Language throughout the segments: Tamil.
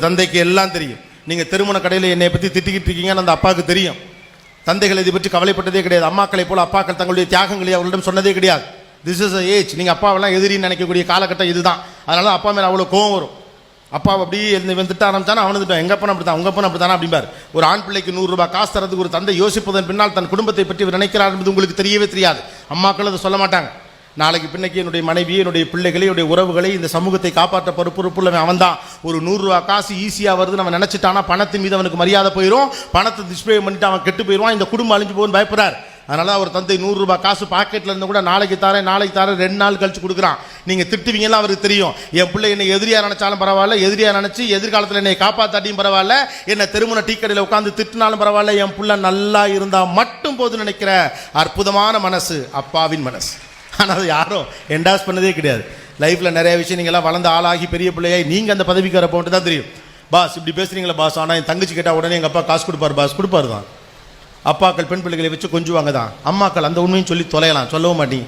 தந்தைக்கு எல்லாம் தெரியும். நீங்கள் திருமண கடையில் என்னை பற்றி திட்டிக்கிட்டு இருக்கீங்கன்னு அந்த அப்பாவுக்கு தெரியும். தந்தைகள் இதை பற்றி கவலைப்பட்டதே கிடையாது. அம்மாக்களை போல அப்பாக்கள் தங்களுடைய தியாகங்களை அவர்களிடம் சொன்னதே கிடையாது. This is a age. நீங்கள் அப்பாவெல்லாம் எதிரின்னு நினைக்கக்கூடிய காலகட்டம் இதுதான். அதனால அப்பா மேலே அவ்வளோ கோவம் வரும். அப்பா அப்படியே இவன் திட்ட ஆரம்பிச்சானா அவனு திட்டம், எங்கள் அப்பா அப்படி தான், உங்கள் அப்பா அப்படி தானே அப்படிம்பார். ஒரு ஆண் பிள்ளைக்கு 100 ரூபாய் காசு தரதுக்கு ஒரு தந்தை யோசிப்பதன் பின்னால் தன் குடும்பத்தை பற்றி இவர் நினைக்கிறார் என்பது உங்களுக்கு தெரியவே தெரியாது. அம்மாக்கள் அதை சொல்ல மாட்டாங்க. நாளைக்கு பின்னைக்கு என்னுடைய மனைவி, என்னுடைய பிள்ளைகளை, என்னுடைய உறவுகளை, இந்த சமூகத்தை காப்பாற்ற பொறுப்புள்ளவன் அவன் தான். ஒரு 100 ரூபாய் காசு ஈஸியாக வருதுன்னு அவன் நினச்சிட்டானா பணத்தின் மீது அவனுக்கு மரியாதை போயிடும். பணத்தை டிஸ்பிளே பண்ணிட்டு அவன் கெட்டு போயிடுவான். இந்த குடும்பம் அழிஞ்சு போகுன்னு பயப்படுறார். அதனால ஒரு தந்தை 100 ரூபாய் காசு பாக்கெட்டில் இருந்து கூட நாளைக்கு தரேன் 2 நாள் கழிச்சு கொடுக்குறான். நீங்கள் திட்டுவீங்கலாம் அவருக்கு தெரியும். என் பிள்ளை என்னை எதிரியாக நினைச்சாலும் பரவாயில்ல, எதிரியாக நினச்சி எதிர்காலத்தில் என்னை காப்பாற்றாட்டியும் பரவாயில்ல, என்னை திருமண டீ கடையில் உட்காந்து திட்டினாலும் பரவாயில்ல, என் பிள்ளை நல்லா இருந்தால் மட்டும் போது நினைக்கிற அற்புதமான மனசு அப்பாவின் மனசு. ஆனால் அது யாரும் என்டாஸ் பண்ணதே கிடையாது. லைஃப்பில் நிறைய விஷயம் நீங்கள்லாம் வளர்ந்து ஆளாகி பெரிய பிள்ளையாய் நீங்கள் அந்த பதவிக்கு வர போட்டு தான் தெரியும். பாஸ் இப்படி பேசுகிறீங்களா பாஸ், ஆனால் என் தங்கச்சி கேட்டால் உடனே எங்கள் அப்பா காசு கொடுப்பார் பாஸ், கொடுப்பாரு தான். அப்பாக்கள் பெண் பிள்ளைகளை வச்சு கொஞ்சுவாங்க தான். அம்மாக்கள் அந்த உண்மையும் சொல்லி தொலையலாம், சொல்லவும் மாட்டீங்க.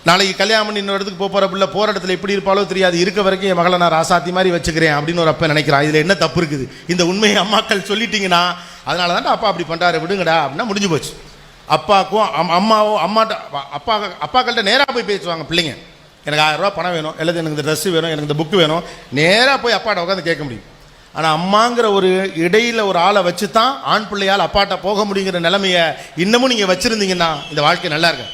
நாளைக்கு கல்யாணம் பண்ணி இன்னொரு இடத்துக்கு போகிற பிள்ளை போகிற இடத்துல எப்படி இருப்பாலோ தெரியாது. இருக்க வரைக்கும் என் மகளை நான் ராசாத்தி மாதிரி வச்சுக்கிறேன் அப்படின்னு ஒரு அப்பா நினைக்கிறான். இதில் என்ன தப்பு இருக்குது? இந்த உண்மையை அம்மாக்கள் சொல்லிட்டீங்கன்னா அதனால தான் அப்பா அப்படி பண்ணுறாரு விடுங்கடா அப்படின்னா முடிஞ்சு போச்சு. அப்பாவுக்கும் அப்பாக்கள்கிட்ட நேராக போய் பேசுவாங்க பிள்ளைங்க. எனக்கு 1000 ரூபா பணம் வேணும், அல்லது எனக்கு இந்த ட்ரெஸ்ஸு வேணும், எனக்கு இந்த புக்கு வேணும், நேராக போய் அப்பாட்ட உட்காந்து கேட்க முடியும். ஆனால் அம்மாங்கிற ஒரு இடையில் ஒரு ஆளை வச்சு தான் ஆண் பிள்ளையால் அப்பாட்ட போக முடியுங்கிற நிலைமையை இன்னமும் நீங்கள் வச்சுருந்தீங்கன்னா இந்த வாழ்க்கை நல்லா இருக்கு.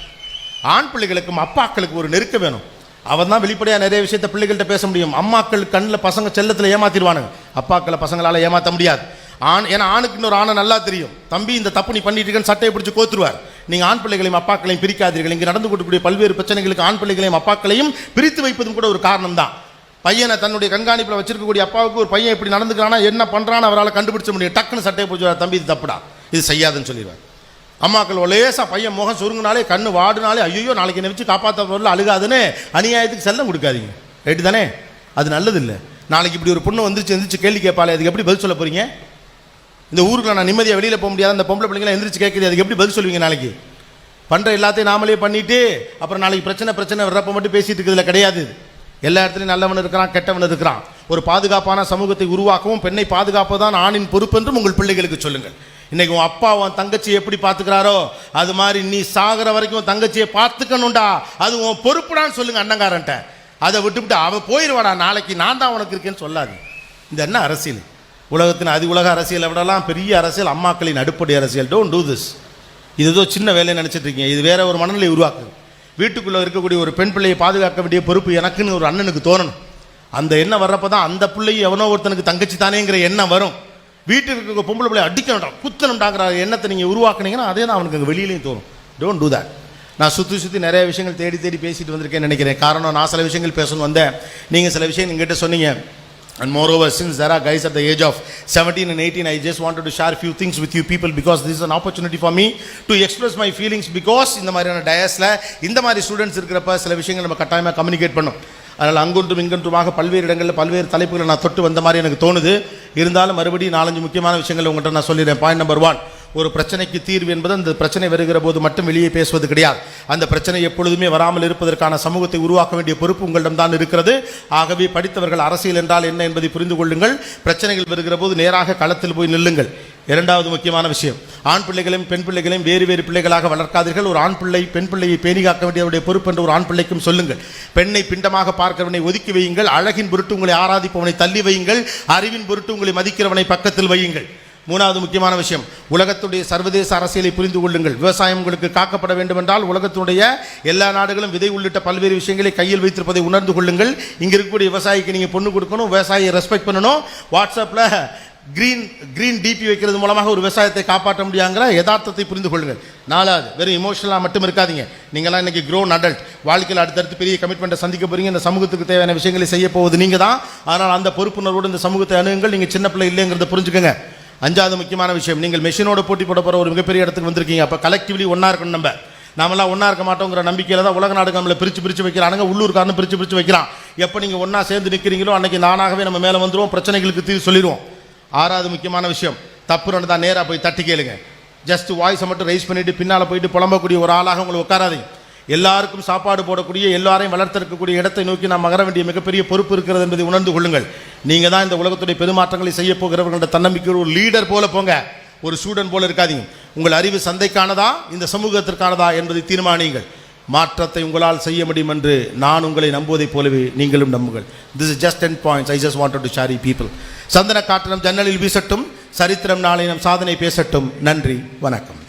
ஆண் பிள்ளைகளுக்கும் அப்பாக்களுக்கு ஒரு நெருக்கம் வேணும். அவன் தான் வெளிப்படையாக நிறைய விஷயத்த பிள்ளைகள்கிட்ட பேச முடியும். அம்மாக்கள் கண்ணில் பசங்க செல்லத்தில் ஏமாத்திடுவானுங்க, அப்பாக்களை பசங்களால் ஏமாற்ற முடியாது. ஏன்னா ஆணுக்கு இன்னொரு ஆணை நல்லா தெரியும். தம்பி இந்த தப்பு நீ பண்ணிட்டு இருக்கேன்னு சட்டையை பிடிச்சி கோத்துருவார். நீங்கள் ஆண் பிள்ளைகளையும் அப்பாக்களையும் பிரிக்காதீர்கள். இங்கே நடந்து கொடுக்கக்கூடிய பல்வேறு பிரச்சனைகளுக்கு ஆண் பிள்ளைகளையும் அப்பாக்களையும் பிரித்து வைப்பதும் கூட ஒரு காரணம் தான். பையனை தன்னுடைய கண்காணிப்பில் வச்சிருக்கக்கூடிய அப்பாவுக்கு ஒரு பையன் இப்படி நடந்துக்கிறானா என்ன பண்ணுறான்னு அவரால் கண்டுபிடிச்ச முடியும். டக்குன்னு சட்டையை பிடிச்சி தம்பி இது தப்புடா, இது செய்யாதுன்னு சொல்லிடுவார். அம்மாக்கள் லேசாக பையன் முகம் சுருங்கினாலே கண்ணு வாடுனாலே ஐயோ நாளைக்கு என்னை வச்சு காப்பாற்ற பொருள் அழுகாதுன்னு அநியாயத்துக்கு செல்லம் கொடுக்காதீங்க. ரைட்டு தானே? அது நல்லது இல்லை. நாளைக்கு இப்படி ஒரு பொண்ணு எந்திரிச்சு கேள்வி கேட்பாலே, அதுக்கு எப்படி பதில் சொல்ல போகிறீங்க? இந்த ஊருக்கு நான் நிம்மதியாக வெளியில் போக முடியாது, அந்த பொம்பளை பிள்ளைங்களாம் எந்திரிச்சு கேட்குது, அதுக்கு எப்படி பதில் சொல்லுவீங்க? நாளைக்கு பண்ணுற எல்லாத்தையும் நாமளே பண்ணிவிட்டு அப்புறம் நாளைக்கு பிரச்சனை வர்றப்ப மட்டும் பேசிகிட்டு இருக்கிறதுல கிடையாது. எல்லா இடத்துலையும் நல்லவன் இருக்கிறான், கெட்டவன் இருக்கிறான். ஒரு பாதுகாப்பான சமூகத்தை உருவாக்கவும் பெண்ணை பாதுகாப்பதான் ஆணின் பொறுப்பு என்றும் உங்கள் பிள்ளைகளுக்கு சொல்லுங்கள். இன்னைக்கு உன் அப்பா உன் தங்கச்சியை எப்படி பார்த்துக்கிறாரோ அது மாதிரி நீ சாகிற வரைக்கும் உன் தங்கச்சியை பார்த்துக்கணும்டா, அது உன் பொறுப்புடான்னு சொல்லுங்க அண்ணங்காரன்ட்ட. அதை விட்டுவிட்டு அவன் போயிடுவாடா நாளைக்கு நான் தான் உனக்கு இருக்கேன்னு சொல்லாது. இந்த என்ன அரசியல்? உலகத்தின் உலக அரசியலை விடலாம் பெரிய அரசியல் அம்மாக்களின் அடிப்படை அரசியல். Don't do this. இது ஏதோ சின்ன வேலையை நினச்சிட்டு இருக்கீங்க. இது வேற ஒரு மனநிலை உருவாக்குது. வீட்டுக்குள்ளே இருக்கக்கூடிய ஒரு பெண் பிள்ளையை பாதுகாக்க வேண்டிய பொறுப்பு எனக்குன்னு ஒரு அண்ணனுக்கு தோணணும். அந்த எண்ணம் வர்றப்போ தான் அந்த பிள்ளையை எவனோ ஒருத்தனுக்கு தங்கச்சி தானேங்கிற எண்ணம் வரும். வீட்டுக்கு இருக்க பொம்பளை பிள்ளை அடிக்கணும்டா குத்தணும்டாங்கிற எண்ணத்தை நீங்கள் உருவாக்குனீங்கன்னா அதே தான் அவனுக்கு அங்கே வெளியிலையும் தோணும். Don't do that. நான் சுற்றி நிறைய விஷயங்கள் தேடி பேசிட்டு வந்திருக்கேன்னு நினைக்கிறேன். காரணம் நான் சில விஷயங்கள் பேசணும் வந்தேன், நீங்கள் சில விஷயம் எங்கிட்ட சொன்னீங்க. And moreover, since there are guys at the age of 17 and 18, I just wanted to share a few things with you people because this is an opportunity for me to express my feelings because இந்த மாதிரியான டயஸில் இந்த மாதிரி ஸ்டூடெண்ட்ஸ் இருக்கிறப்ப சில விஷயங்கள் நம்ம கட்டாயமாக கம்யூனிகேட் பண்ணோம். அதனால் அங்கொன்றும் இங்கொன்றுமாக பல்வேறு இடங்களில் பல்வேறு தலைப்புகளை நான் தொட்டு வந்த மாதிரி எனக்கு தோணுது. இருந்தாலும் மறுபடியும் 4-5 முக்கியமான விஷயங்களை உங்கள்கிட்ட நான் சொல்லிடுறேன். பாயிண்ட் நம்பர் 1, ஒரு பிரச்சனைக்கு தீர்வு என்பது அந்த பிரச்சனை வருகிற போது மட்டும் வெளியே பேசுவது கிடையாது. அந்த பிரச்சனை எப்பொழுதுமே வராமல் இருப்பதற்கான சமூகத்தை உருவாக்க வேண்டிய பொறுப்பு உங்களிடம் தான் இருக்கிறது. ஆகவே படித்தவர்கள் அரசியல் என்றால் என்ன என்பதை புரிந்து கொள்ளுங்கள். பிரச்சனைகள் வருகிற போது நேராக களத்தில் போய் நில்லுங்கள். 2வது முக்கியமான விஷயம், ஆண் பிள்ளைகளையும் பெண் பிள்ளைகளையும் வேறு பிள்ளைகளாக வளர்க்காதீர்கள். ஒரு ஆண் பிள்ளை பெண் பிள்ளையை பேணி காக்க வேண்டியவருடைய பொறுப்பு என்று ஒரு ஆண் பிள்ளைக்கும் சொல்லுங்கள். பெண்ணை பிண்டமாக பார்க்கிறவனை ஒதுக்கி வையுங்கள். அழகின் பொருட்டு உங்களை ஆராதிப்பவனை தள்ளி வையுங்கள். அறிவின் பொருட்டு உங்களை மதிக்கிறவனை பக்கத்தில் வையுங்கள். 3வது முக்கியமான விஷயம், உலகத்துடைய சர்வதேச அரசியலை புரிந்து கொள்ளுங்கள். விவசாயம் உங்களுக்கு காக்கப்பட வேண்டும் என்றால் உலகத்தினுடைய எல்லா நாடுகளும் விதை உள்ளிட்ட பல்வேறு விஷயங்களை கையில் வைத்திருப்பதை உணர்ந்து கொள்ளுங்கள். இங்கே இருக்கக்கூடிய விவசாயிக்கு நீங்கள் பொண்ணு கொடுக்கணும், விவசாயியை ரெஸ்பெக்ட் பண்ணணும். வாட்ஸ்அப்பில் கிரீன் டிபி வைக்கிறது மூலமாக ஒரு விவசாயத்தை காப்பாற்ற முடியாங்கிற யதார்த்தத்தை புரிந்து கொள்ளுங்கள். 4வது, வெறும் இமோஷனலாக மட்டும் இருக்காதீங்க. நீங்களாம் இன்றைக்கி க்ரோன் அடல்ட், வாழ்க்கையில் அடுத்தடுத்து பெரிய கமிட்மெண்ட்டை சந்திக்க போகிறீங்க. இந்த சமூகத்துக்கு தேவையான விஷயங்களை செய்ய போவது நீங்கள் தான். அதனால் அந்த பொறுப்புணர்வோடு இந்த சமூகத்தை அணுகுங்கள். நீங்கள் சின்ன பிள்ளை இல்லைங்கிறத புரிஞ்சுக்கோங்க. 5வது முக்கியமான விஷயம், நீங்கள் மெஷினோட போட்டி போட போகிற ஒரு மிகப்பெரிய இடத்துக்கு வந்திருக்கீங்க. அப்போ கலெக்டிவ்லி ஒன்றா இருக்கணும். நாமெல்லாம் ஒன்றா இருக்க மாட்டோங்கிற நம்பிக்கையில் தான் உலக நாடுகள் நம்மளை பிரித்து வைக்கிறானுங்க. உள்ளூர்காரனு பிரித்து வைக்கிறான். எப்போ நீங்கள் ஒன்றா சேர்ந்து நிற்கிறீங்களோ அன்றைக்கி நானாகவே நம்ம மேலே வந்துடுவோம், பிரச்சனைகளுக்கு தீர்வு சொல்லிடுவோம். 6வது முக்கியமான விஷயம், தப்பு நடந்தால் நேராக போய் தட்டி கேளுங்க. ஜஸ்ட் வாய்ஸை மட்டும் ரைஸ் பண்ணிவிட்டு பின்னால் போயிட்டு புலம்பக்கூடிய ஒரு ஆளாக உங்களை உட்காராதீங்க. எல்லாருக்கும் சாப்பாடு போடக்கூடிய, எல்லாரையும் வளர்த்திருக்கக்கூடிய இடத்தை நோக்கி நாம் மகர வேண்டிய மிகப்பெரிய பொறுப்பு இருக்கிறது என்பதை உணர்ந்து கொள்ளுங்கள். நீங்கள் தான் இந்த உலகத்துடைய பெருமாற்றங்களை செய்ய போகிறவர்களோட தன்னம்பிக்கை. ஒரு லீடர் போல போங்க, ஒரு ஸ்டூடெண்ட் போல இருக்காதீங்க. உங்கள் அறிவு சந்தைக்கானதா, இந்த சமூகத்திற்கானதா என்பதை தீர்மானியுங்கள். மாற்றத்தை உங்களால் செய்ய முடியும் என்று நான் உங்களை நம்புவதைப் போலவே நீங்களும் நம்புங்கள். This is just 10 points. I just wanted to share with people. சந்தன காற்று நம் ஜன்னலில் வீசட்டும், சரித்திரம் நாளை நம் சாதனை பேசட்டும். நன்றி, வணக்கம்.